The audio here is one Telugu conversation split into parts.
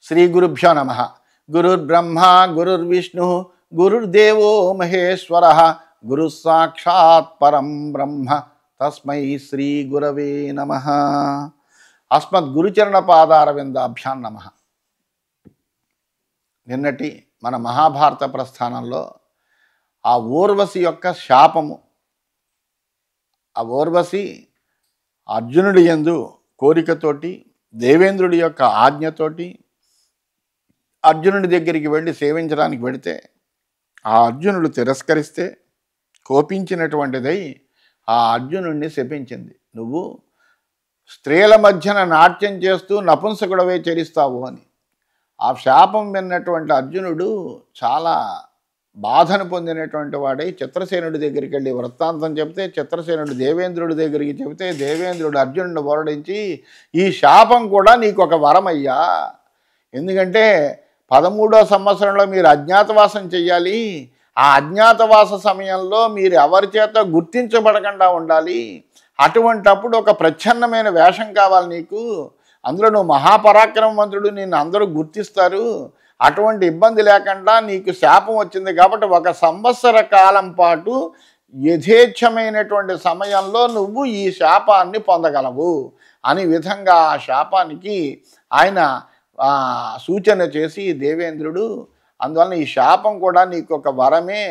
శ్రీ గురుభ్యో నమ. గురుర్బ్రహ్మ గురుర్విష్ణు గురుర్దేవో మహేశ్వర గురు సాక్షాత్ పరం బ్రహ్మ తస్మై శ్రీ గురవే నమ. అస్మద్ గురుచరణ పాదారవిందాభ్యాం నమ. నిన్నటి మన మహాభారత ప్రస్థానంలో ఆ ఊర్వశి యొక్క శాపము, ఆ ఊర్వశి అర్జునుడి యందు కోరికతోటి దేవేంద్రుడి యొక్క ఆజ్ఞతోటి అర్జునుడి దగ్గరికి వెళ్ళి సేవించడానికి వెళితే ఆ అర్జునుడు తిరస్కరిస్తే కోపించినటువంటిదై ఆ అర్జునుడిని శపించింది. నువ్వు స్త్రీల మధ్యన నాట్యం చేస్తూ నపుంసకుడవే చరిస్తావు అని. ఆ శాపం విన్నటువంటి అర్జునుడు చాలా బాధను పొందినటువంటి వాడై చిత్రసేనుడి దగ్గరికి వెళ్ళి వృత్తాంతం చెబితే, చిత్రసేనుడు దేవేంద్రుడి దగ్గరికి చెబితే దేవేంద్రుడు అర్జునుడిని ఓరడించి, ఈ శాపం కూడా నీకు ఒక వరమయ్యా, ఎందుకంటే 13వ సంవత్సరంలో మీరు అజ్ఞాతవాసం చెయ్యాలి, ఆ అజ్ఞాతవాస సమయంలో మీరు ఎవరి చేత గుర్తించబడకుండా ఉండాలి, అటువంటప్పుడు ఒక ప్రచ్ఛన్నమైన వేషం కావాలి నీకు, అందులో నువ్వు మహాపరాక్రమవంతుడు, నిన్ను అందరూ గుర్తిస్తారు, అటువంటి ఇబ్బంది లేకుండా నీకు శాపం వచ్చింది కాబట్టి 1 సంవత్సర కాలం పాటు యథేచ్ఛమైనటువంటి సమయంలో నువ్వు ఈ శాపాన్ని పొందగలవు అని విధంగా ఆ శాపానికి ఆయన సూచన చేసి దేవేంద్రుడు, అందువలన ఈ శాపం కూడా నీకు ఒక వరమే,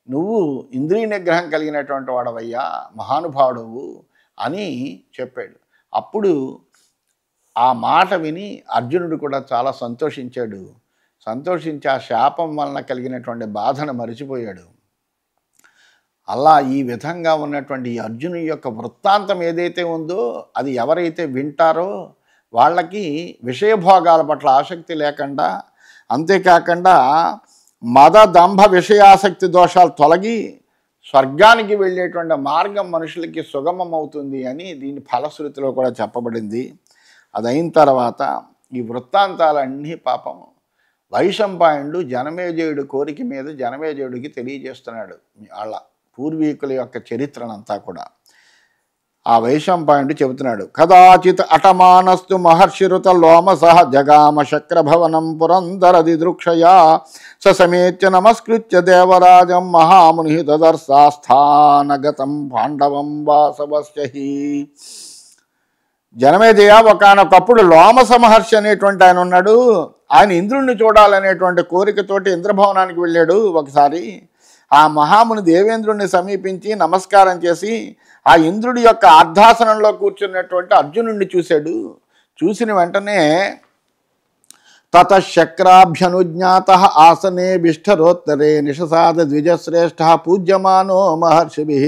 నువ్వు ఇంద్రియ నిగ్రహం కలిగినటువంటి వాడవయ్యా, మహానుభావుడవు అని చెప్పాడు. అప్పుడు ఆ మాట విని అర్జునుడు కూడా చాలా సంతోషించాడు. సంతోషించి ఆ శాపం వలన కలిగినటువంటి బాధను మరిచిపోయాడు. అలా ఈ విధంగా ఉన్నటువంటి ఈ అర్జునుడి యొక్క వృత్తాంతం ఏదైతే ఉందో అది ఎవరైతే వింటారో వాళ్ళకి విషయభోగాల పట్ల ఆసక్తి లేకుండా, అంతేకాకుండా మద దంభ విషయాసక్తి దోషాలు తొలగి స్వర్గానికి వెళ్ళేటువంటి మార్గం మనుషులకి సుగమం అవుతుంది అని దీని ఫలశ్రుతిలో కూడా చెప్పబడింది. అదైన తర్వాత ఈ వృత్తాంతాలన్నీ పాపం వైశంపాయనుడు జనమేజయుడు కోరిక మీద జనమేజయుడికి తెలియజేస్తున్నాడు వాళ్ళ పూర్వీకుల యొక్క చరిత్రనంతా కూడా. ఆ వైశంపాయనుడు చెబుతున్నాడు, కదాచిత్ అటమానస్తు మహర్షిరుత లోమసః జగామ శక్రభవనం పురందరది దృక్షయా ససమేత్య నమస్కృత్య దేవరాజం మహాముని దదర్శాస్థానగతం పాండవం వాసవస్యహి. జనమేజయ, ఒకానొకప్పుడు లోమస మహర్షి అనేటువంటి ఆయన ఉన్నాడు. ఆయన ఇంద్రుణ్ణి చూడాలనేటువంటి కోరికతోటి ఇంద్రభవనానికి వెళ్ళాడు. ఒకసారి ఆ మహాముని దేవేంద్రుణ్ణి సమీపించి నమస్కారం చేసి ఆ ఇంద్రుడి యొక్క అర్ధాసనంలో కూర్చున్నటువంటి అర్జునుడిని చూశాడు. చూసిన వెంటనే తతశక్రాభ్యనుజ్ఞాత ఆసనే బిష్ఠరోత్తరే నిషసాద ద్విజశ్రేష్ఠ పూజ్యమానో మహర్షిభి.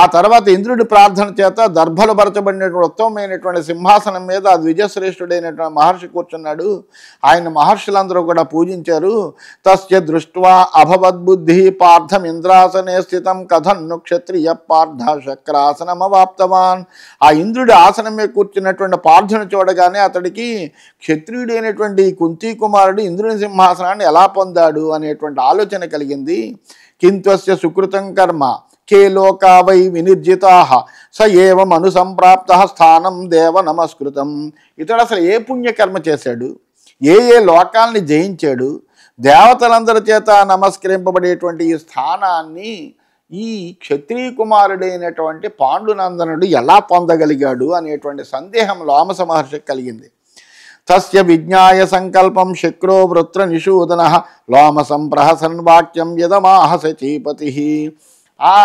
ఆ తర్వాత ఇంద్రుడి ప్రార్థన చేత దర్భలు పరచబడినటువంటి ఉత్తమమైనటువంటి సింహాసనం మీద ఆ ద్విజశ్రేష్ఠుడైనటువంటి మహర్షి కూర్చున్నాడు. ఆయన మహర్షులందరూ కూడా పూజించారు. తస్య దృష్ట్వా అభవద్బుద్ధి పార్థమింద్రాసనే స్థితం కథన్ను క్షత్రియ పార్థ శక్రాసనమవాప్తవాన్. ఆ ఇంద్రుడి ఆసనం మీద కూర్చున్నటువంటి పార్థుని చూడగానే అతడికి క్షత్రియుడైనటువంటి కుంతీ కుమారుడు ఇంద్రుని సింహాసనాన్ని ఎలా పొందాడు అనేటువంటి ఆలోచన కలిగింది. కింత్వస్య సుకృతం కర్మ కే లోకా వై వినిర్జితాః స ఏవం అనుసంప్రాప్త స్థానం దేవ నమస్కృతం. ఇతడు అసలు ఏ పుణ్యకర్మ చేశాడు, ఏ లోకాల్ని జయించాడు, దేవతలందరి చేత నమస్కరింపబడేటువంటి ఈ స్థానాన్ని ఈ క్షత్రియ కుమారుడైనటువంటి పాండునందనుడు ఎలా పొందగలిగాడు అనేటువంటి సందేహం లోమస మహర్షికి కలిగింది. తస్య విజ్ఞాయ సంకల్పం శక్రో వృత్ర నిషూదన లోమసం ప్రహసన్ వాక్యం యదమాహ సచీపతి. ఆ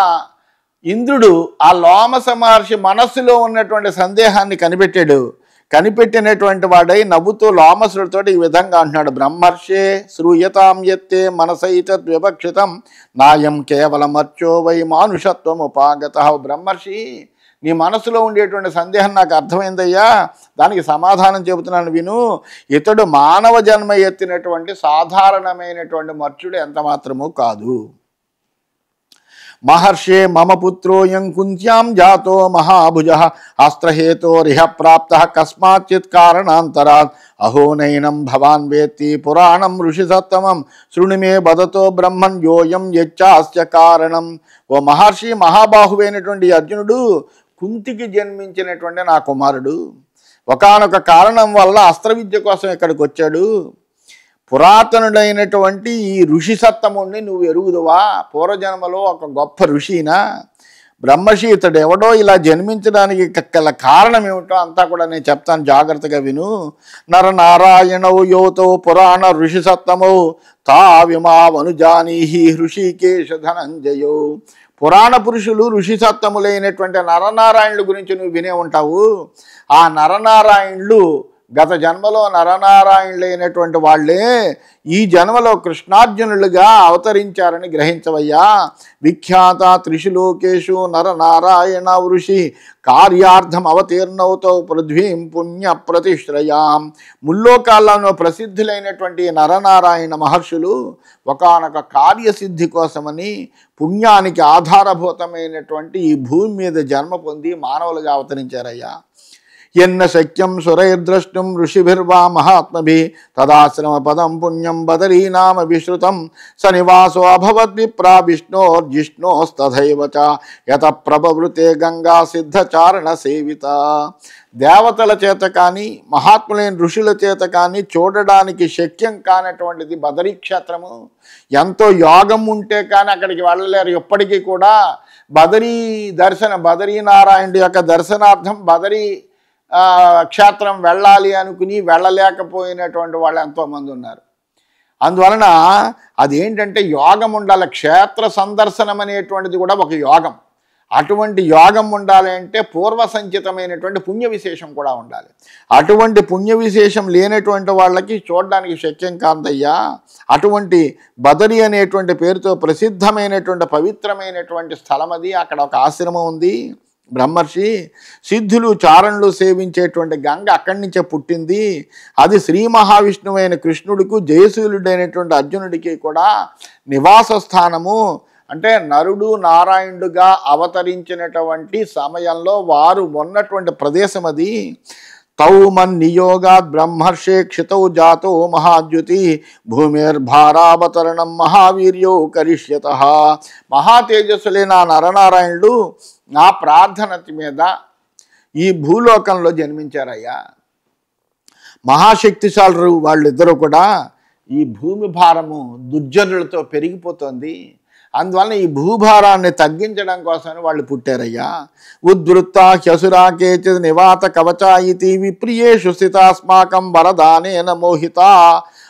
ఇంద్రుడు ఆ లోమస మహర్షి మనస్సులో ఉన్నటువంటి సందేహాన్ని కనిపెట్టాడు. కనిపెట్టినటువంటి వాడై నవ్వుతూ లోమసుడితో ఈ విధంగా అంటున్నాడు, బ్రహ్మర్షే శ్రూయతాం యత్తే మనసైత వివక్షితం నాయం కేవలమర్చో వై మానుషత్వం ఉపాగత. బ్రహ్మర్షి, నీ మనసులో ఉండేటువంటి సందేహం నాకు అర్థమైందయ్యా, దానికి సమాధానం చెబుతున్నాను విను. ఇతడు మానవ జన్మ ఎత్తినటువంటి సాధారణమైనటువంటి మర్చుడు ఎంత మాత్రమూ కాదు. మహర్షే మమ పుత్రోయం కుంత్యాం జాతో మహాభుజ అస్త్రహేతోరిహ ప్రాప్త కస్మాచిత్ కారణాంతరాత్ అహో నైనం భవాన్ వేత్తి పురాణం ఋషి సత్తమం శృణుమే బదతో బ్రహ్మన్ యోయం యచ్చాస్య కారణం. ఓ మహర్షి, మహాబాహువైనటువంటి అర్జునుడు కుంతికి జన్మించినటువంటి నా కుమారుడు. ఒకానొక కారణం వల్ల అస్త్ర విద్య కోసం ఇక్కడికి వచ్చాడు. పురాతనుడైనటువంటి ఈ ఋషి సత్తముణ్ణి నువ్వు ఎరుగుదువా? పూర్వజన్మలో ఒక గొప్ప ఋషినా బ్రహ్మర్షి, ఇతడు ఎవడో ఇలా జన్మించడానికి గల కారణం ఏమిటో అంతా కూడా నేను చెప్తాను, జాగ్రత్తగా విను. నరనారాయణవు యోతో పురాణ ఋషి సత్తమౌ తా విమావనుజానీహి హృషికేశ ధనంజయో. పురాణ పురుషులు ఋషి సత్తములైనటువంటి నరనారాయణుల గురించి నువ్వు వినే ఉంటావు. ఆ నరనారాయణులు గత జన్మలో నరనారాయణులైనటువంటి వాళ్ళే ఈ జన్మలో కృష్ణార్జునులుగా అవతరించారని గ్రహించవయ్యా. విఖ్యాత త్రిశులోకేషు నరనారాయణ ఋషి కార్యార్థం అవతీర్ణవుతో పృథ్వీం పుణ్య ప్రతిశ్రయాం. ముల్లోకాలను ప్రసిద్ధులైనటువంటి నరనారాయణ మహర్షులు ఒకానొక కార్యసిద్ధి కోసమని పుణ్యానికి ఆధారభూతమైనటువంటి ఈ భూమి మీద జన్మ పొంది మానవులుగా అవతరించారయ్యా. ఎన్న శక్యం సురైర్ద్రష్టం ఋషిభిర్వా మహాత్మభి తదాశ్రమ పదం పుణ్యం బదరీనామ విశ్రుతం సనివాసో అభవద్విప్రా విష్ణోర్జిష్ణోస్తథైవ చ యత ప్రభవృతే గంగా సిద్ధచారణ సేవిత. దేవతల చేత కానీ మహాత్ములైన ఋషుల చేత కానీ చూడడానికి శక్యం కానటువంటిది బదరీ క్షేత్రము. ఎంతో యోగం ఉంటే కానీ అక్కడికి వెళ్ళలేరు. ఎప్పటికీ కూడా బదరీనారాయణుడి యొక్క దర్శనార్థం బదరీ క్షేత్రం వెళ్ళాలి అనుకుని వెళ్ళలేకపోయినటువంటి వాళ్ళు ఎంతోమంది ఉన్నారు. అందువలన అదేంటంటే యోగం ఉండాలి. క్షేత్ర సందర్శనం అనేటువంటిది కూడా ఒక యోగం. అటువంటి యోగం ఉండాలి అంటే పూర్వ సంచితమైనటువంటి పుణ్య విశేషం కూడా ఉండాలి. అటువంటి పుణ్య విశేషం లేనటువంటి వాళ్ళకి చూడడానికి శక్యం కాదయ్యా. అటువంటి బదరి అనేటువంటి పేరుతో ప్రసిద్ధమైనటువంటి పవిత్రమైనటువంటి స్థలం అది. అక్కడ ఒక ఆశ్రమం ఉంది. బ్రహ్మర్షి సిద్ధులు చారణులు సేవించేటువంటి గంగ అక్కడి నుంచే పుట్టింది. అది శ్రీ మహావిష్ణువైన కృష్ణుడికి జయశీలుడైనటువంటి అర్జునుడికి కూడా నివాస స్థానము. అంటే నరుడు నారాయణుడుగా అవతరించినటువంటి సమయంలో వారు ఉన్నటువంటి ప్రదేశం అది. తౌ మన్నియోగాత్ బ్రహ్మర్షే క్షితౌ జాతో మహాద్యుతి భూమిర్భారావతరణం మహావీర్యో కరిష్యతః. మహా తేజస్సులైన నరనారాయణుడు నా ప్రార్థన మీద ఈ భూలోకంలో జన్మించారయ్యా. మహాశక్తిశాలు వాళ్ళిద్దరూ కూడా ఈ భూమి భారము దుర్జనులతో పెరిగిపోతుంది. అందువలన ఈ భూభారాన్ని తగ్గించడం కోసమని వాళ్ళు పుట్టారయ్యా. ఉద్వృత్త హ్యసురా కేచిద్ నివాత కవచా ఇతి విప్రియేషు స్థితాస్మాకం వరదానేన మోహిత.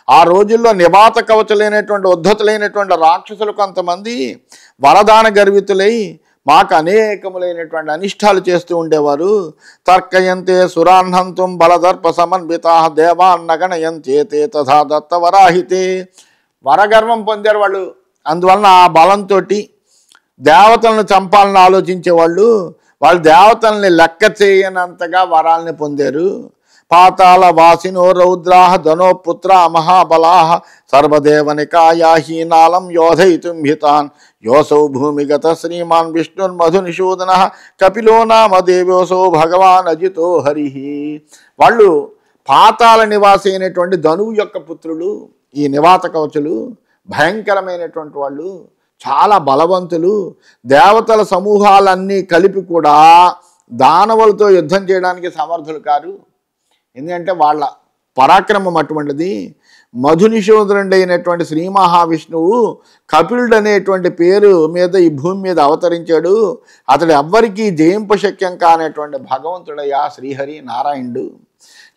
ఆ రోజుల్లో నివాత కవచలైనటువంటి ఉద్ధతులైనటువంటి రాక్షసులు కొంతమంది వరదాన గర్వితులై మాకు అనేకములైనటువంటి అనిష్టాలు చేస్తూ ఉండేవారు. తర్కయంతే సురాన్హంతుం బలదర్ప సమన్వితా దేవాన్నగణయంతే తథా దత్తవరాహితే. వరగర్వం పొందారు వాళ్ళు. అందువలన ఆ బలంతో దేవతలను చంపాలని ఆలోచించేవాళ్ళు వాళ్ళు దేవతల్ని లెక్క చేయనంతగా వరాల్ని పొందారు. పాతాళ వాసినో రౌద్రాహ ధనోపుత్ర మహాబలాహ సర్వదేవనికాయా హీనాలం యోధయితుం హితాన్ యోసౌ భూమిగత శ్రీమాన్ విష్ణుర్మధునిషూదన కపిలో నామ దేవోసౌ భగవాన్ అజితో హరి. వాళ్ళు పాతాళ నివాసి అయినటువంటి ధనువు యొక్క పుత్రులు. ఈ నివాత కవచులు భయంకరమైనటువంటి వాళ్ళు, చాలా బలవంతులు. దేవతల సమూహాలన్నీ కలిపి కూడా దానవులతో యుద్ధం చేయడానికి సమర్థులు కారు. ఎందుకంటే వాళ్ళ పరాక్రమం అటువంటిది. మధునిషోధనుడు అయినటువంటి శ్రీ మహావిష్ణువు కపిలుడు అనేటువంటి పేరు మీద ఈ భూమి మీద అవతరించాడు. అతడు ఎవ్వరికీ జయింపశక్యం కానటువంటి భగవంతుడయ్యా శ్రీహరి నారాయణుడు.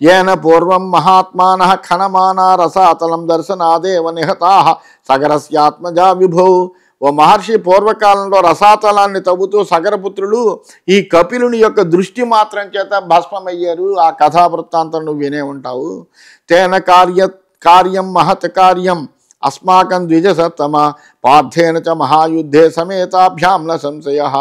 ఏన పూర్వం మహాత్మానః ఖనమానా రసాతలం దర్శనాదేవ నిహతాః సగరస్యాత్మజా విభో. ఓ మహర్షి పూర్వకాలంలో రసాతలాన్ని తవ్వుతూ సగరపుత్రులు ఈ కపిలుని యొక్క దృష్టి మాత్రం చేత భస్మమయ్యారు. ఆ కథావృత్తాంతం నువ్వు వినే ఉంటావు. తేన కార్యం మహత్ కార్యం అస్మాకం ద్విజసత్తమ పార్థేన చ మహాయుద్ధే సమేతాభ్యాం న సంశయః.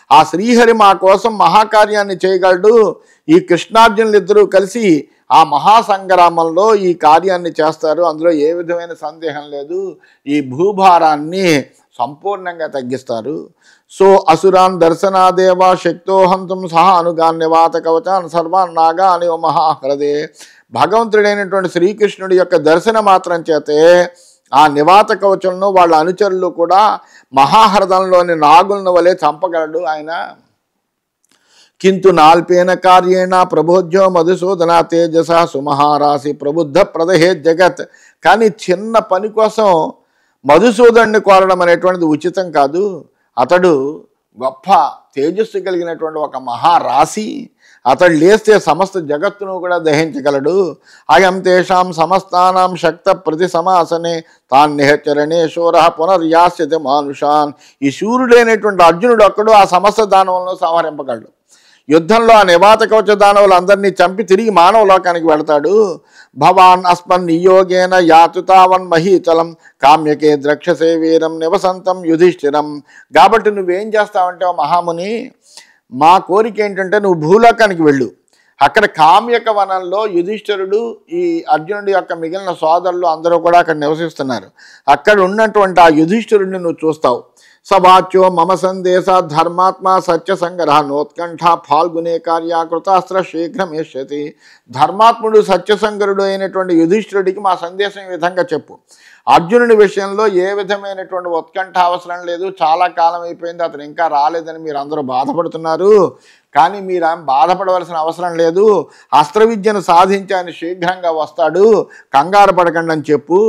ఆ శ్రీహరి మా కోసం మహాకార్యాన్ని చేయగలడు. ఈ కృష్ణార్జునులు ఇద్దరూ కలిసి ఆ మహాసంగ్రామంలో ఈ కార్యాన్ని చేస్తారు. అందులో ఏ విధమైన సందేహం లేదు. ఈ భూభారాన్ని సంపూర్ణంగా తగ్గిస్తారు. సో అసురాన్ దర్శనాదేవ శక్తో హంతుం సహా అనుగాన్ నివాత కవచాన్ సర్వాన్ నాగా అని మహాహృదే. భగవంతుడైనటువంటి శ్రీకృష్ణుడి యొక్క దర్శన మాత్రం చేతే ఆ నివాత కవచంలో వాళ్ళ అనుచరులు కూడా మహాహృదంలోని నాగులను వలె చంపగలడు ఆయన. కింటు నాల్పేన కార్యేణ ప్రబోధ్యో మధుసూదన తేజస సుమహారాశి ప్రబుద్ధ ప్రదహే జగత్. కానీ చిన్న పని కోసం మధుసూదనుని కోరడం అనేటువంటిది ఉచితం కాదు. అతడు గొప్ప తేజస్సు కలిగినటువంటి ఒక మహారాశి. అతడు లేస్తే సమస్త జగత్తును కూడా దహించగలడు. అయం తేషాం సమస్తానాం శక్త ప్రతి సమాసనే తాన్నిహచరణే శూర పునర్యాస్యతే మానుషాన్. ఈ శూరుడైనటువంటి అర్జునుడు ఒక్కడు ఆ సమస్త దానవులను సంహరింపగలడు. యుద్ధంలో ఆ నివాత కవచ దానవులందరినీ చంపి తిరిగి మానవ లోకానికి వెళతాడు. భవాన్ అస్మన్ నియోగేన యాతుతావన్ మహీతలం కామ్యకే ద్రక్షసే వీరం నివసంతం యుధిష్ఠిరం. కాబట్టి నువ్వేం చేస్తావంటే మహాముని, మా కోరిక ఏంటంటే నువ్వు భూలోకానికి వెళ్ళు. అక్కడ కామ్యక వనంలో యుధిష్ఠిరుడు ఈ అర్జునుడి యొక్క మిగిలిన సోదరులు అందరూ కూడా అక్కడ నివసిస్తున్నారు. అక్కడ ఉన్నటువంటి ఆ యుధిష్ఠిరుడిని నువ్వు చూస్తావు. సవాచ్యో మమ సందేశ ధర్మాత్మ సత్య సంగ్రహ నోత్కంఠ ఫాల్గునే కార్యాకృతాస్త్ర శీఘ్రమేష్యతి. ధర్మాత్ముడు సత్యసంగరుడు అయినటువంటి యుధిష్ఠిరుడికి మా సందేశం ఈ విధంగా చెప్పు. అర్జునుడి విషయంలో ఏ విధమైనటువంటి ఉత్కంఠ అవసరం లేదు. చాలా కాలం అయిపోయింది, అతను ఇంకా రాలేదని మీరు అందరూ బాధపడుతున్నారు. కానీ మీరు ఆమె బాధపడవలసిన అవసరం లేదు. అస్త్ర విద్యను సాధించి ఆయన శీఘ్రంగా వస్తాడు, కంగారు పడకండి అని చెప్పు.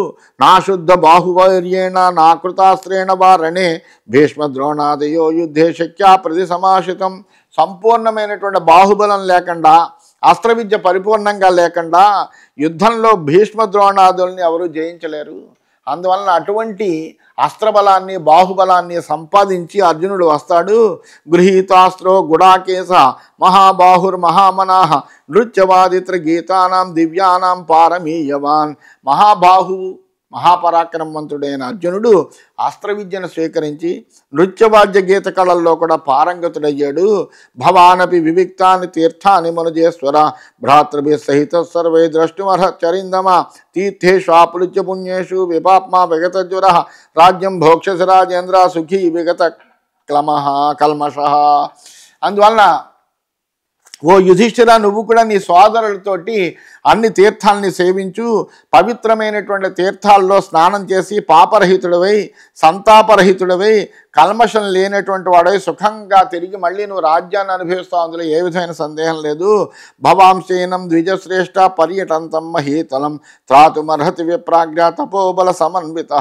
నా శుద్ధ బాహువైర్యేణ నా కృతాస్త్రేణ వారణే భీష్మ ద్రోణాదయో యుద్ధే శక్యా ప్రతి సమాషితం. సంపూర్ణమైనటువంటి బాహుబలం లేకుండా, అస్త్ర విద్య పరిపూర్ణంగా లేకుండా యుద్ధంలో భీష్మ ద్రోణాదుల్ని ఎవరు జయించలేరు. అందువలన అటువంటి అస్త్రబలాన్ని బాహుబలాన్ని సంపాదించి అర్జునుడు వస్తాడు. గృహీతాస్త్రో గుడాకేశ మహాబాహుర్మహామనాహ నృత్యవాదిత్ర గీతానాం దివ్యానాం పారమీయవాన్. మహాపరాక్రమవంతుడైన అర్జునుడు అస్త్ర విద్యను స్వీకరించి నృత్యవాద్య గీత కళల్లో కూడా పారంగతుడయ్యాడు. భవానపి వివిక్తాని తీర్థాని మనుజేశ్వర భ్రాతృభి సహిత సర్వై ద్రష్టుమర్హచరిందమ తీర్థేషు ఆపులుచ్య పుణ్యేషు విపాప్మా విగతజ్వర రాజ్యం భోక్షసి రాజేంద్ర సుఖీ విగత కల్మష. అందువలన ఓ యుధిష్ఠిర, నువ్వు కూడా నీ సోదరులతోటి అన్ని తీర్థాలని సేవించు. పవిత్రమైనటువంటి తీర్థాల్లో స్నానం చేసి పాపరహితుడవై సంతాపరహితుడవై కల్మషం లేనటువంటి వాడై సుఖంగా తిరిగి మళ్ళీ నువ్వు రాజ్యాన్ని అనుభవిస్తావు. అందులో ఏ విధమైన సందేహం లేదు. భవాంశేనం ద్విజశ్రేష్ఠ పర్యటంతం మహీతలం త్రాతుమర్హతి విప్రాజ్ఞ తపోబల సమన్విత.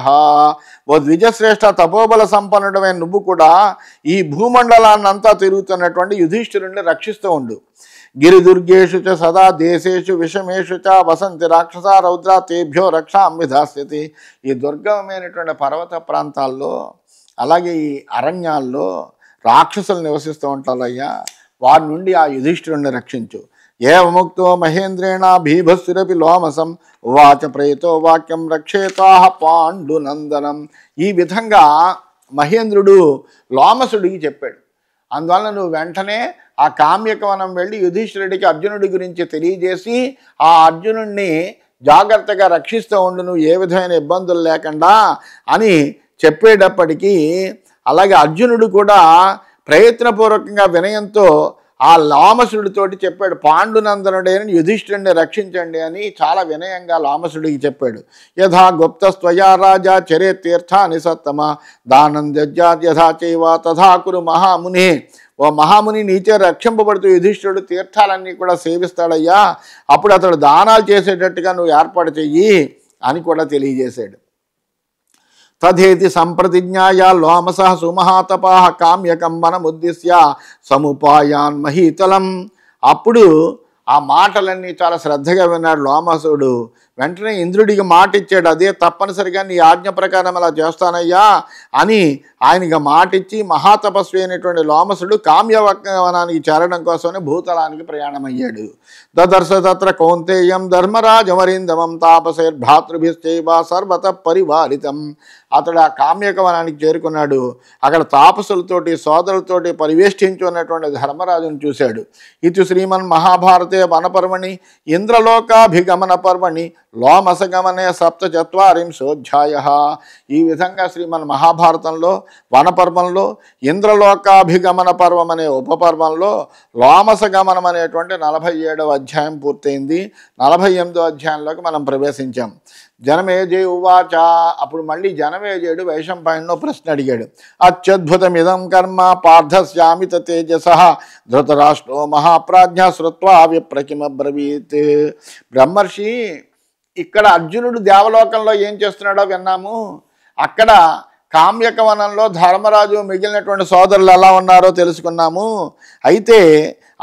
ఓ ద్విజశ్రేష్ఠ, తపోబల సంపన్నుడమైన నువ్వు కూడా ఈ భూమండలాన్నంతా తిరుగుతున్నటువంటి యుధిష్ఠిరుణ్ణి రక్షిస్తూ ఉండు. గిరిదుర్గేషు చ సదా దేశేషు విషమేషు చ వసంతి రాక్షస రౌద్ర తేభ్యో రక్షాం విధాస్యతి. ఈ దుర్గమమైనటువంటి పర్వత ప్రాంతాల్లో అలాగే ఈ అరణ్యాల్లో రాక్షసులు నివసిస్తూ ఉంటారయ్యా. వారి నుండి ఆ యుధిష్ఠిరుణ్ణి రక్షించు. ఏవముక్తో మహేంద్రేణ భీభస్సురపి లోమసం ఉవాచ ప్రయతో వాక్యం రక్షేతాః పాండునందనం. ఈ విధంగా మహేంద్రుడు లోమసుడికి చెప్పాడు. అందువలన నువ్వు వెంటనే ఆ కామ్యకవనం వెళ్ళి యుధిష్ఠిరుడికి అర్జునుడి గురించి తెలియజేసి ఆ అర్జునుడిని జాగ్రత్తగా రక్షిస్తూ ఉండు, నువ్వు ఏ విధమైన ఇబ్బందులు లేకుండా అని చెప్పేటప్పటికీ అలాగే అర్జునుడు కూడా ప్రయత్నపూర్వకంగా వినయంతో ఆ లామసుడితోటి చెప్పాడు. పాండునందనుడైన యుధిష్ఠిరుడిని రక్షించండి అని చాలా వినయంగా లామసుడికి చెప్పాడు. యథా గుప్తస్త్వయా రాజా చరే తీర్థాని సత్తమ దానం జజ్జాత్ యథా చైవ తథా కురు మహాముని. ఓ మహాముని, నీచే రక్షింపబడుతూ యుధిష్ఠిరుడు తీర్థాలన్నీ కూడా సేవిస్తాడయ్యా, అప్పుడు అతడు దానాలు చేసేటట్టుగా నువ్వు ఏర్పాటు చెయ్యి అని కూడా తెలియజేశాడు. తథేతి సంప్రతిజ్ఞాయ లోమస సుమహాతపా కామ్యకం వనముద్దిశ్య సముపాయాన్ మహీతలం. అప్పుడు ఆ మాటలన్నీ చాలా శ్రద్ధగా విన్నాడు లోమసుడు. వెంటనే ఇంద్రుడికి మాట ఇచ్చాడు, అదే తప్పనిసరిగా నీ ఆజ్ఞ ప్రకారం అలా చేస్తానయ్యా అని ఆయనకి మాట ఇచ్చి మహాతపస్వి అయినటువంటి లోమసుడు కామ్యవనానికి చేరడం కోసమే భూతలానికి ప్రయాణమయ్యాడు. దదర్శ తత్ర కౌంతేయం ధర్మరాజమరిందమం తాపసైర్భ్రాతృభిశ్చైవ సర్వత పరివారితం. అతడు ఆ కామ్యకవనానికి చేరుకున్నాడు. అక్కడ తాపసులతోటి సోదరులతోటి పరివేష్టించి ఉన్నటువంటి ధర్మరాజును చూశాడు. ఇది శ్రీమన్ మహాభారతే వనపర్వణి ఇంద్రలోకాభిగమన పర్వణి లోమసగమనే సప్తచత్వారింశోధ్యాయ. ఈ విధంగా శ్రీమన్ మహాభారతంలో వనపర్వంలో ఇంద్రలోకాభిగమన పర్వం అనే ఉపపర్వంలో లోమసగమనం అనేటువంటి 47వ అధ్యాయం పూర్తయింది. 48వ అధ్యాయంలోకి మనం ప్రవేశించాం. జనమేజయ ఉవాచ. అప్పుడు మళ్ళీ జనమేజయుడు వైశంపాయనుడు ప్రశ్న అడిగాడు. అత్యద్భుతమిదం కర్మ పార్థస్యామిత తేజస ధృతరాష్ట్రో మహాప్రాజ్ఞ శ్రుత్వా విప్రకిమబ్రవీత్. బ్రహ్మర్షి, ఇక్కడ అర్జునుడు దేవలోకంలో ఏం చేస్తున్నాడో విన్నాము. అక్కడ కామ్యకవనంలో ధర్మరాజు మిగిలినటువంటి సోదరులు ఎలా ఉన్నారో తెలుసుకున్నాము. అయితే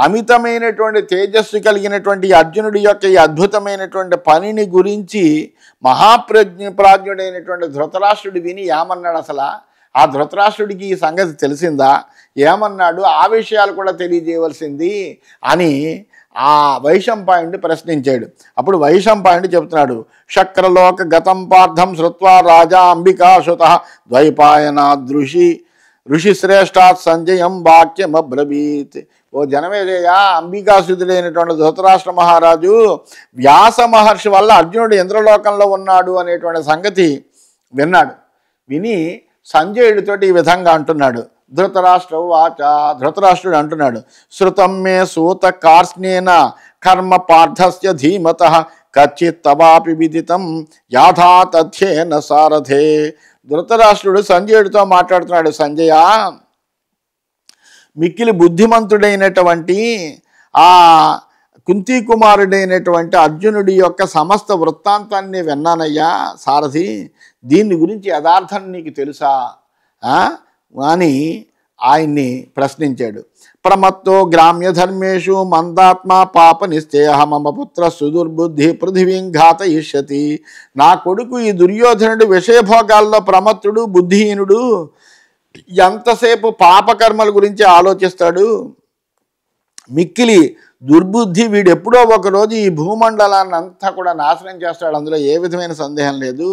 అమితమైనటువంటి తేజస్సు కలిగినటువంటి అర్జునుడి యొక్క ఈ అద్భుతమైనటువంటి పనిని గురించి ప్రాజ్ఞుడైనటువంటి ధృతరాష్ట్రుడు విని ఏమన్నాడు? అసలు ఆ ధృతరాష్ట్రుడికి ఈ సంగతి తెలిసిందా? ఏమన్నాడు? ఆ విషయాలు కూడా తెలియజేయవలసింది అని ఆ వైశంపాయనుడు ప్రశ్నించాడు. అప్పుడు వైశంపాయనుడు చెబుతున్నాడు. శక్రలోక గతం పార్థం శ్రుత్వా రాజా అంబికాసుత ద్వైపాయనాదృషి ఋషిశ్రేష్టాత్ సంజయం వాక్యమబ్రవీత్. ఓ జనమేజయ, అంబికాసుతుడైనటువంటి ధృతరాష్ట్ర మహారాజు వ్యాస మహర్షి వల్ల అర్జునుడు ఇంద్రలోకంలో ఉన్నాడు అనేటువంటి సంగతి విన్నాడు. విని సంజయుడితోటి ఈ విధంగా అంటున్నాడు. ధృతరాష్ట్ర వాచ. ధృతరాష్ట్రుడు అంటున్నాడు. శృతం మే సూత కార్ష్ణేన కర్మ పార్థస్య ధీమత కచ్చిత్ తవాపి విదితం యాథా తథ్యేన సారథే. ధృతరాష్ట్రుడు సంజయుడితో మాట్లాడుతున్నాడు. సంజయ, మిక్కిలి బుద్ధిమంతుడైనటువంటి ఆ కుంతీ కుమారుడైనటువంటి అర్జునుడి యొక్క సమస్త వృత్తాంతాన్ని విన్నానయ్యా సారథి. దీని గురించి యథార్థం నీకు తెలుసా అని ఆయన్ని ప్రశ్నించాడు. ప్రమత్తో గ్రామ్య ధర్మేషు మందాత్మ పాప నిశ్చయ మమ పుత్ర సుదుర్బుద్ధి పృథివీం ఘాతయిష్యతి. నా కొడుకు ఈ దుర్యోధనుడు విషయభోగాల్లో ప్రమత్తుడు, బుద్ధిహీనుడు, ఎంతసేపు పాపకర్మల గురించి ఆలోచిస్తాడు. మిక్కిలి దుర్బుద్ధి. వీడు ఎప్పుడో ఒకరోజు ఈ భూమండలాన్ని అంతా కూడా నాశనం చేస్తాడు, అందులో ఏ విధమైన సందేహం లేదు.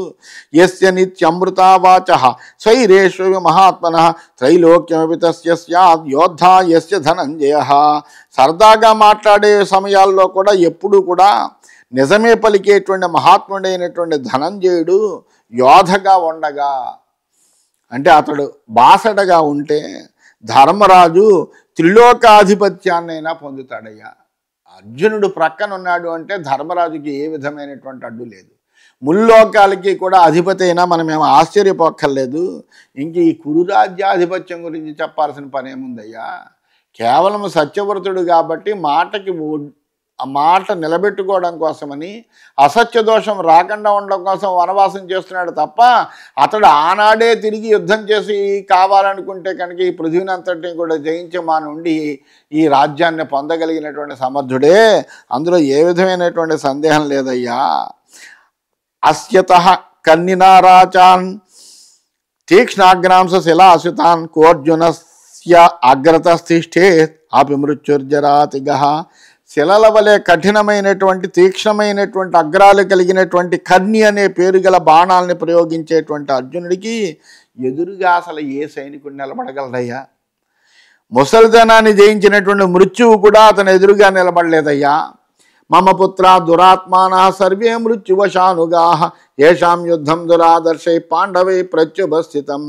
యస్య నిత్యమృతావాచ స్వైరేష్వ మహాత్మన త్రైలోక్యమపి తస్య స్యాద్ యోద్ధా యస్య ధనంజయ. సరదాగా మాట్లాడే సమయాల్లో కూడా ఎప్పుడు కూడా నిజమే పలికేటువంటి మహాత్ముడైనటువంటి ధనంజయుడు యోధగా ఉండగా, అంటే అతడు బాసటగా ఉంటే ధర్మరాజు త్రిలోకాధిపత్యాన్నైనా పొందుతాడయ్యా. అర్జునుడు ప్రక్కన ఉన్నాడు అంటే ధర్మరాజుకి ఏ విధమైనటువంటి అడ్డు లేదు. ముల్లోకాలకి కూడా అధిపతి అయినా మనమేమో ఆశ్చర్యపోక్కర్లేదు. ఇంక ఈ కురురాజ్యాధిపత్యం గురించి చెప్పాల్సిన పని ఏముందయ్యా? కేవలం సత్యవ్రతుడు కాబట్టి ఆ మాట నిలబెట్టుకోవడం కోసమని, అసత్య దోషం రాకుండా ఉండడం కోసం వనవాసం చేస్తున్నాడు తప్ప అతడు ఆనాడే తిరిగి యుద్ధం చేసి కావాలనుకుంటే కనుక ఈ పృథ్వీనంతటిని కూడా జయించి మా నుండి ఈ రాజ్యాన్ని పొందగలిగినటువంటి సమర్థుడే. అందులో ఏ విధమైనటువంటి సందేహం లేదయ్యా. అస్యతః కన్నినారాచాన్ తీక్ష్ణాగ్రాంస శిలాసుతాన్ కోర్జునస్య అగ్రతస్థిష్ఠే అపి మృత్యుర్జరాతిగః. శిలల వలె కఠినమైనటువంటి తీక్ష్ణమైనటువంటి అగ్రాలు కలిగినటువంటి కర్ణి అనే పేరు గల బాణాలని ప్రయోగించేటువంటి అర్జునుడికి ఎదురుగా అసలు ఏ సైనికుడు నిలబడగలడయ్యా? ముసలితనాన్ని జయించినటువంటి మృత్యువు కూడా అతను ఎదురుగా నిలబడలేదయ్యా. మమ పుత్ర దురాత్మాన సర్వే మృత్యువశానుగా ఏషాం యుద్ధం దురాదర్శై పాండవై ప్రత్యుపస్థితం.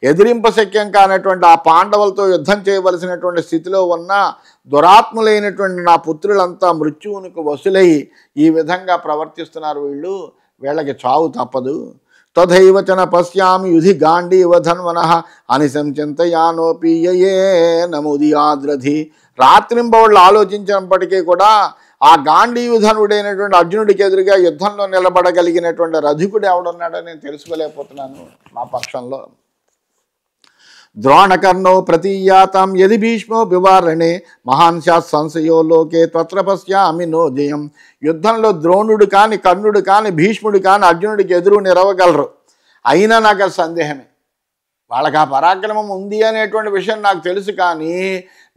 ఎదిరింపశక్యం కానటువంటి ఆ పాండవులతో యుద్ధం చేయవలసినటువంటి స్థితిలో ఉన్న దురాత్ములైనటువంటి నా పుత్రులంతా మృత్యువునికి వసులై ఈ విధంగా ప్రవర్తిస్తున్నారు. వీళ్ళకి చావు తప్పదు. తథైవచన పశ్యామి యుధి గాంధీవ ధన్వనః అనిశం చింతయానోపి యయే నముదియాద్రధి. రాత్రింబవళ్ళు ఆలోచించినప్పటికీ కూడా ఆ గాంధీయుధనుడైనటువంటి అర్జునుడికి ఎదురుగా యుద్ధంలో నిలబడగలిగినటువంటి రధికుడు ఎవడున్నాడో నేను తెలుసుకోలేకపోతున్నాను మా పక్షంలో. ద్రోణకర్ణో ప్రతీయాతం యది భీష్మో వివారణే మహాన్ శాత్ సంశయో లోకే త్వత్ర పశ్యామి నో జయం. యుద్ధంలో ద్రోణుడు కాని, కర్ణుడు కాని, భీష్ముడు కాని అర్జునుడికి ఎదురు నిలవగలరు. అయినా నాకు అది సందేహమే. వాళ్ళకి ఆ పరాక్రమం ఉంది అనేటువంటి విషయం నాకు తెలుసు, కానీ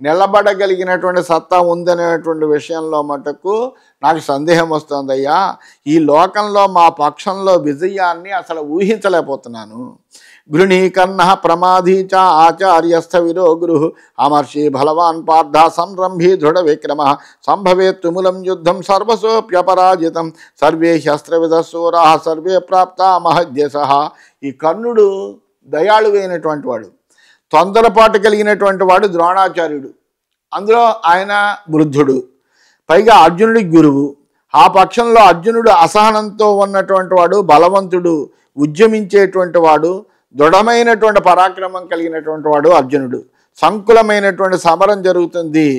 నిలబడగలిగినటువంటి సత్తా ఉందనేటువంటి విషయంలో మటుకు నాకు సందేహం వస్తుందయ్యా. ఈ లోకంలో మా పక్షంలో విజయాన్ని అసలు ఊహించలేకపోతున్నాను. గృణీకర్ణ ప్రమాదీ చ ఆచార్యస్థ విరో గురు అమర్షి బలవాన్ పార్థ సంరంభీ దృఢ విక్రమ సంభవేత్ తుములం యుద్ధం సర్వసోప్యపరాజితం సర్వే శస్త్రవిధశూరా సర్వే ప్రాప్త మహద్యస. ఈ కర్ణుడు దయాళువైనటువంటి వాడు, తొందరపాటు కలిగినటువంటి వాడు ద్రోణాచార్యుడు, అందులో ఆయన వృద్ధుడు, పైగా అర్జునుడి గురువు. ఆ పక్షంలో అర్జునుడు అసహనంతో ఉన్నటువంటి వాడు, బలవంతుడు, ఉద్యమించేటువంటి వాడు, దృఢమైనటువంటి పరాక్రమం కలిగినటువంటి వాడు అర్జునుడు. సంకులమైనటువంటి సమరం జరుగుతుంది,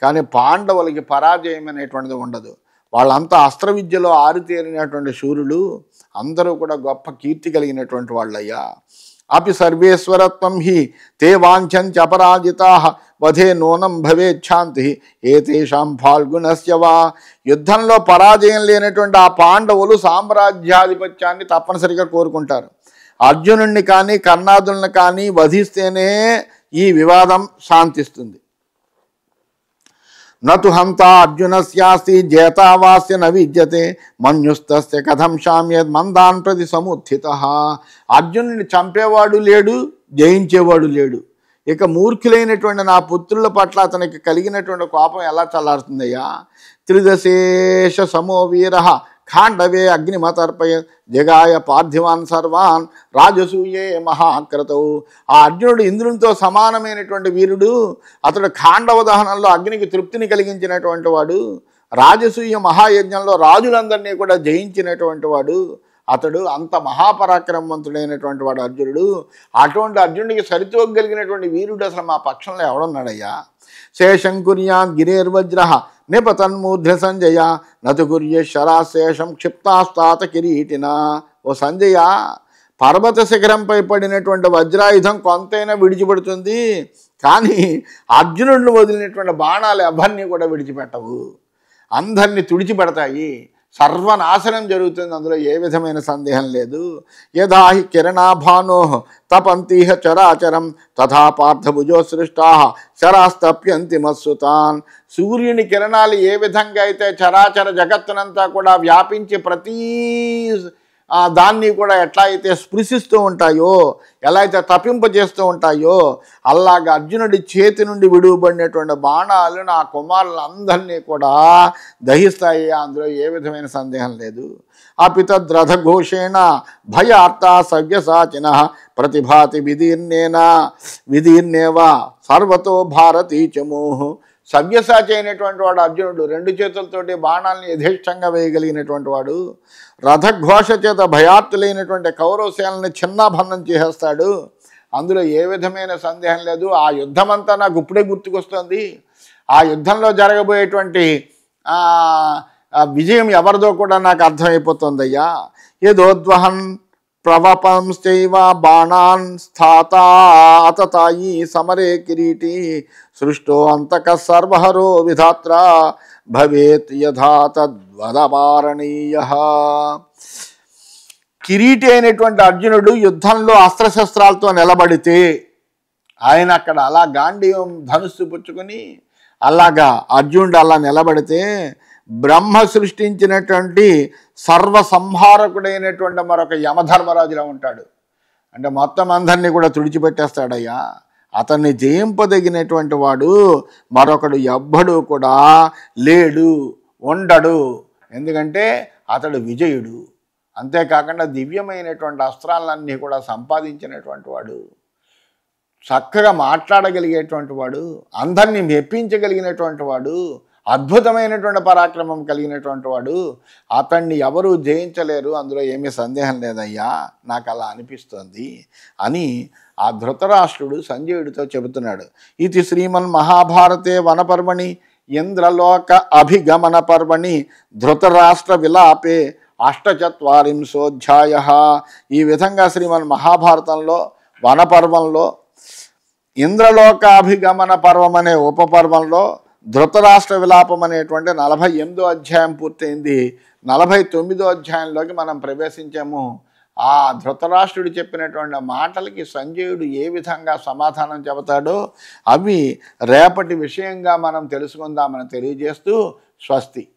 కానీ పాండవులకి పరాజయం అనేటువంటిది ఉండదు. వాళ్ళంతా అస్త్ర విద్యలో ఆరితేరినటువంటి శూరులు, అందరూ కూడా గొప్ప కీర్తి కలిగినటువంటి వాళ్ళయ్యా. అపి సర్వేశ్వరత్వం హి తే వాంఛంత్య అపరాజితా వధే నూనం భవేచ్ఛాంతి ఏతేషాం ఫాల్గుణస్య వా. యుద్ధంలో పరాజయం లేనటువంటి ఆ పాండవులు సామ్రాజ్యాధిపత్యాన్ని తప్పనిసరిగా కోరుకుంటారు. అర్జునుడిని కానీ కర్ణాదుల్ని కానీ వధిస్తేనే ఈ వివాదం శాంతిస్తుంది. నతు హంత అర్జునస్యాస్తి జేతావాస్య న విద్యతే మన్యుస్తస్య కథం శామ్యేద్ మందాన్ ప్రతి సముత్థిత. అర్జునుడిని చంపేవాడు లేడు, జయించేవాడు లేడు. ఇక మూర్ఖులైనటువంటి నా పుత్రుల పట్ల అతనికి కలిగినటువంటి కోపం ఎలా చల్లారుతుందయ్యా. త్రిదశేష సమో వీర ఖాండవే అగ్నిమతర్పయ జగాయ పార్థివాన్ సర్వాన్ రాజసూయే మహాక్రతవు. ఆ అర్జునుడు ఇంద్రునితో సమానమైనటువంటి వీరుడు. అతడు ఖాండవ దహనంలో అగ్నికి తృప్తిని కలిగించినటువంటి వాడు. రాజసూయ మహాయజ్ఞంలో రాజులందరినీ కూడా జయించినటువంటి వాడు. అతడు అంత మహాపరాక్రమవంతుడైనటువంటి వాడు అర్జునుడు. అటువంటి అర్జునుడికి సరితూగలిగినటువంటి వీరుడు అసలు మా పక్షంలో ఎవడున్నాడయ్యా. శేషం కుర్యాన్ గిరేర్వజ్ర నిపతన్మూర్ధ్ర సంజయ నతు కుర్య శరాశేషం క్షిప్తాస్తాత కిరీటిన. ఓ సంజయ, పర్వత శిఖరంపై పడినటువంటి వజ్రాయుధం కొంతైనా విడిచిపెడుతుంది, కానీ అర్జునుడిని వదిలినటువంటి బాణాలు ఎవరిని కూడా విడిచిపెట్టవు, అందరినీ తుడిచిపెడతాయి, సర్వనాశనం జరుగుతుంది, అందులో ఏ విధమైన సందేహం లేదు. యథా హి కిరణాభానో తపంతిహ చరాచరం తథా పార్థభుజో సృష్టా శరాస్తప్యంతి మత్సుతాన్. సూర్యుని కిరణాలు ఏ విధంగా అయితే చరాచర జగత్తునంతా కూడా వ్యాపించి ప్రతీ దాన్ని కూడా ఎట్లా అయితే స్పృశిస్తూ ఉంటాయో, ఎలా అయితే తప్పింపజేస్తూ ఉంటాయో, అలాగా అర్జునుడి చేతి నుండి విడువబడినటువంటి బాణాలు నా కుమారులందరినీ కూడా దహిస్తాయి, అందులో ఏ విధమైన సందేహం లేదు. అపితద్రథ ఘోషేణ భయార్త సవ్యసాచిన ప్రతిభాతి విదీర్ణేవ సర్వతో భారతీ చమోహు. సవ్యసాచి అయినటువంటి వాడు అర్జునుడు, రెండు చేతులతోటి బాణాలని యథేష్టంగా వేయగలిగినటువంటి వాడు. రథఘోష చేత భయార్తులైనటువంటి కౌరవసేనల్ని చిన్నాభన్నం చేసేస్తాడు, అందులో ఏ విధమైన సందేహం లేదు. ఆ యుద్ధమంతా నాకు ఇప్పుడే గుర్తుకొస్తుంది. ఆ యుద్ధంలో జరగబోయేటువంటి విజయం ఎవరిదో కూడా నాకు అర్థమైపోతుందయ్యా. యదోద్వహన్ ప్రవపంశ్చైవ బాణాన్ స్థాతా అతతాయి సమరే కిరీటి సృష్టో అంతక సర్వహరో విధాత్ర భవేత్ యథా తద్వదపారణీయ. కిరీటి అయినటువంటి అర్జునుడు యుద్ధంలో అస్త్రశస్త్రాలతో నిలబడితే, ఆయన అక్కడ అలా గాంధీవం ధనుస్సు పుచ్చుకొని అలాగా అర్జునుడు అలా నిలబడితే బ్రహ్మ సృష్టించినటువంటి సర్వసంహారకుడైనటువంటి మరొక యమధర్మరాజులా ఉంటాడు. అంటే మొత్తం అందరినీ కూడా తుడిచిపెట్టేస్తాడయ్యా. అతన్ని జయింపదగినటువంటి వాడు మరొకడు ఎవ్వడు కూడా లేడు, ఉండడు. ఎందుకంటే అతడు విజయుడు. అంతేకాకుండా దివ్యమైనటువంటి అస్త్రాలన్నీ కూడా సంపాదించినటువంటి వాడు, చక్కగా మాట్లాడగలిగేటువంటి వాడు, అందరినీ మెప్పించగలిగినటువంటి వాడు, అద్భుతమైనటువంటి పరాక్రమం కలిగినటువంటి వాడు. అతన్ని ఎవరూ జయించలేరు, అందులో ఏమీ సందేహం లేదయ్యా, నాకు అలా అనిపిస్తోంది అని ఆ ధృతరాష్ట్రుడు సంజయుడితో చెబుతున్నాడు. ఇది శ్రీమన్ మహాభారతే వనపర్వణి ఇంద్రలోక అభిగమన పర్వణి ధృతరాష్ట్ర విలాపే అష్టచత్వారింశోధ్యాయ. ఈ విధంగా శ్రీమన్ మహాభారతంలో వనపర్వంలో ఇంద్రలోకాభిగమన పర్వం అనే ఉపపర్వంలో ధృతరాష్ట్ర విలాపం అనేటువంటి 48వ అధ్యాయం పూర్తయింది. 49వ అధ్యాయంలోకి మనం ప్రవేశించాము. ఆ ధృతరాష్ట్రుడు చెప్పినటువంటి మాటలకి సంజయుడు ఏ విధంగా సమాధానం చెబుతాడో అవి రేపటి విషయంగా మనం తెలుసుకుందామని తెలియజేస్తూ స్వస్తి.